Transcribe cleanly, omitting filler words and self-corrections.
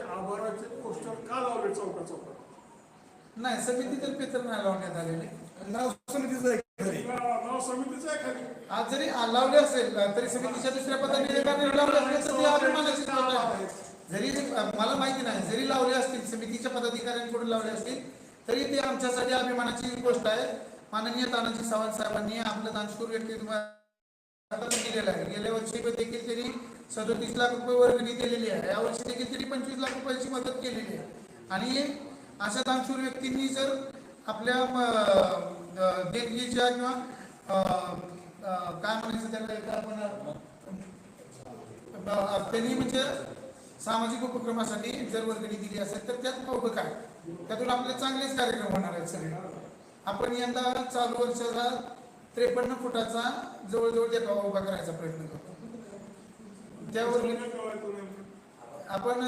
आभाराचे poster का लावले चौका चौकात? नाही, समितीतर्फे पेपर नाही लावण्यात आलेले. नाव समितीचं आहे, नाव समितीचं आहे खाली. आज जरी लावले असेल तरी समितीच्या दुसऱ्या पदाधिकाऱ्यांनी लावले असेल तर ते अभिमानाची गोष्ट आहे. जरी मला माहिती नाही, जरी लावले असतील समितीच्या पदाधिकाऱ्यांकडून लावले असतील तरी ते आमच्यासाठी अभिमानाची गोष्ट आहे. माननीय तानाजी सावंत साहेबांनी आपलं दानशूर व्यक्तित्व दिलेलं आहे. गेल्या वर्षी देखील त्यांनी 37 लाख रुपये वर्गणी दिलेली आहे. यावर्षी देखील त्यांनी 25 लाख रुपयाची मदत केलेली आहे. आणि अशा दानशूर व्यक्तींनी जर आपल्या देणगीच्या किंवा काय म्हणायचं त्याला आपण त्यांनी म्हणजे सामाजिक उपक्रमासाठी जर वर्गणी दिली असेल तर त्यात मोठं काय, त्यातून आपले चांगलेच कार्यक्रम होणार आहेत सगळे. आपण यंदा चालू वर्षाचा 53 फुटाचा जवळजवळ देखावा उभा करायचा प्रयत्न करतो. त्यावर आपण